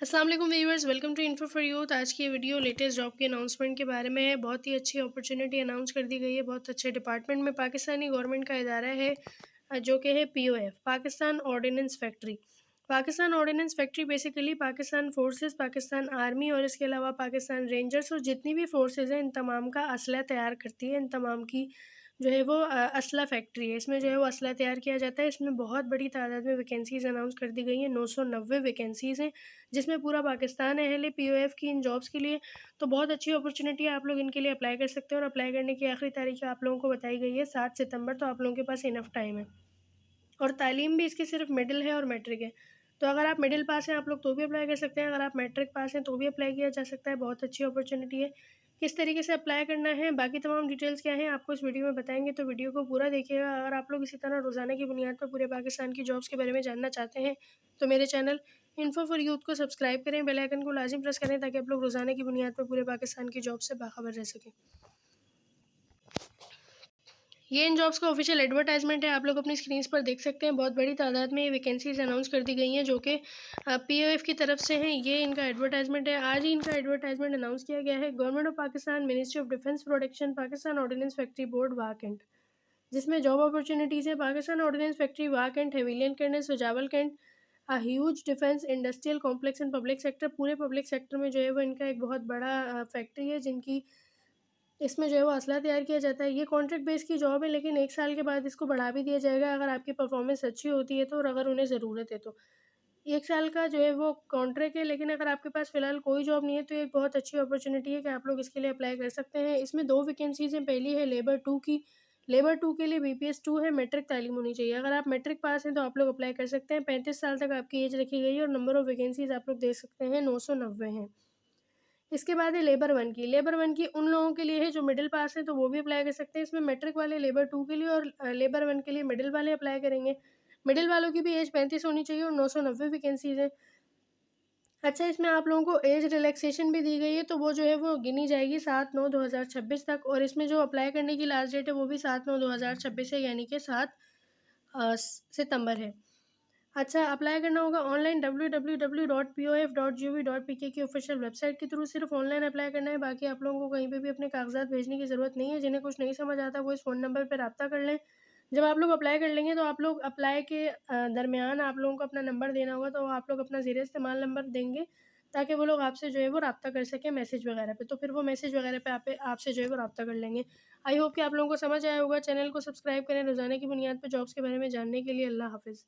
अस्सलाम वालेकुम viewers, welcome to info for youth. आज की ये वीडियो लेटेस्ट जॉब के अनाउंसमेंट के बारे में है। बहुत ही अच्छी अपॉर्चुनिटी अनाउंस कर दी गई है, बहुत अच्छे डिपार्टमेंट में। पाकिस्तानी गवर्नमेंट का इदारा है जो कि है POF, Pakistan ordnance factory. Pakistan ordnance factory basically Pakistan forces, Pakistan army और इसके अलावा पाकिस्तान रेंजर्स और जितनी भी फोर्सेस हैं इन तमाम का असला तैयार करती है। इन तमाम की जो है वो असला फैक्ट्री है। इसमें जो है वो असला तैयार किया जाता है। इसमें बहुत बड़ी तादाद में वैकेंसीज़ अनाउंस कर दी गई हैं, 990 वैकेंसीज़ हैं, जिसमें पूरा पाकिस्तान अहल है पीओएफ की इन जॉब्स के लिए। तो बहुत अच्छी अपॉर्चुनिटी है, आप लोग इनके लिए अप्लाई कर सकते हैं। और अप्लाई करने की आखिरी तारीख आप लोगों को बताई गई है 7 सितंबर, तो आप लोगों के पास इनफ टाइम है। और तालीम भी इसकी सिर्फ मिडिल है और मैट्रिक है। तो अगर आप मिडिल पास हैं आप लोग तो भी अप्लाई कर सकते हैं, अगर आप मैट्रिक पास हैं तो भी अप्लाई किया जा सकता है। बहुत अच्छी अपॉर्चुनिटी है। किस तरीके से अप्लाई करना है, बाकी तमाम डिटेल्स क्या हैं, आपको इस वीडियो में बताएंगे, तो वीडियो को पूरा देखिएगा। अगर आप लोग इसी तरह रोज़ाना की बुनियाद पर पूरे पाकिस्तान की जॉब्स के बारे में जानना चाहते हैं तो मेरे चैनल इन्फो फॉर यूथ को सब्सक्राइब करें, बेल आइकन को लाजिम प्रेस करें ताकि आप लोग रोज़ाना की बुनियाद पर पूरे पाकिस्तान की जॉब से बाखबर रह सकें। ये इन जॉब्स का ऑफिशियल एडवर्टाइजमेंट है, आप लोग अपनी स्क्रीन पर देख सकते हैं। बहुत बड़ी तादाद में ये वैकेंसीज अनाउंस कर दी गई हैं जो कि पीओएफ की तरफ से हैं। ये इनका एडवर्टाइजमेंट है, आज ही इनका एडवर्टाइजमेंट अनाउंस किया गया है। Government of Pakistan, ministry of defence protection, Pakistan ordnance factory board Wah cantt, जिसमें जॉब अपॉर्चुनिटीज़ है। Pakistan ordnance factory Wah cantt, Havelian cantt, Sujawal cantt, huge defence industrial complex and public sector. पूरे पब्लिक सेक्टर में जो है वो इनका एक बहुत बड़ा फैक्ट्री है, जिनकी इसमें जो है वो असला तैयार किया जाता है। ये कॉन्ट्रैक्ट बेस की जॉब है, लेकिन 1 साल के बाद इसको बढ़ा भी दिया जाएगा अगर आपकी परफॉर्मेंस अच्छी होती है तो, और अगर उन्हें ज़रूरत है तो। 1 साल का जो है वो कॉन्ट्रैक्ट है, लेकिन अगर आपके पास फ़िलहाल कोई जॉब नहीं है तो ये एक बहुत अच्छी अपॉर्चुनिटी है कि आप लोग इसके लिए अप्लाई कर सकते हैं। इसमें 2 वैकेंसीज़ हैं, पहली है लेबर 2 की। लेबर 2 के लिए बीपीएस 2 है, मैट्रिक तालीम होनी चाहिए। अगर आप मैट्रिक पास हैं तो आप लोग अप्लाई कर सकते हैं। 35 साल तक आपकी एज रखी गई है और नंबर ऑफ़ वैकेंसीज़ आप लोग देख सकते हैं 990 हैं। इसके बाद है लेबर 1 की। लेबर 1 की उन लोगों के लिए है जो मिडिल पास है, तो वो भी अप्लाई कर सकते हैं। इसमें मैट्रिक वाले लेबर 2 के लिए और लेबर 1 के लिए मिडिल वाले अप्लाई करेंगे। मिडिल वालों की भी एज 35 होनी चाहिए और 990 वैकेंसीज़ हैं। अच्छा, इसमें आप लोगों को एज रिलैक्सेशन भी दी गई है, तो वो जो है वो गिनी जाएगी 7/9/2026 तक। और इसमें जो अप्लाई करने की लास्ट डेट है वो भी 7/9/2026 है, यानी कि 7 सितंबर है। अच्छा, अप्लाई करना होगा ऑनलाइन www.pof.gov.pk की ऑफिशियल वेबसाइट के थ्रू। सिर्फ ऑनलाइन अप्लाई करना है, बाकी आप लोगों को कहीं पे भी अपने कागजात भेजने की ज़रूरत नहीं है। जिन्हें कुछ नहीं समझ आता वो इस फ़ोन नंबर पर रब्ता कर लें। जब आप लोग अप्लाई कर लेंगे तो आप लोग अप्लाई के दरमियान आप लोगों को अपना नंबर देना होगा, तो आप लोग अपना ज़ेर इस्तेमाल नंबर देंगे ताकि वो लोग आपसे जो है वो रब्ता कर सकें मैसेज वगैरह पे। तो फिर वो मैसेज वगैरह पे आपसे जो है वो रब्ता कर लेंगे। आई होप कि आप लोगों को समझ आया होगा। चैनल को सब्सक्राइब करें रोज़ाना की बुनियाद पर जॉब्स के बारे में जानने के लिए। अल्लाह हाफ़िज़।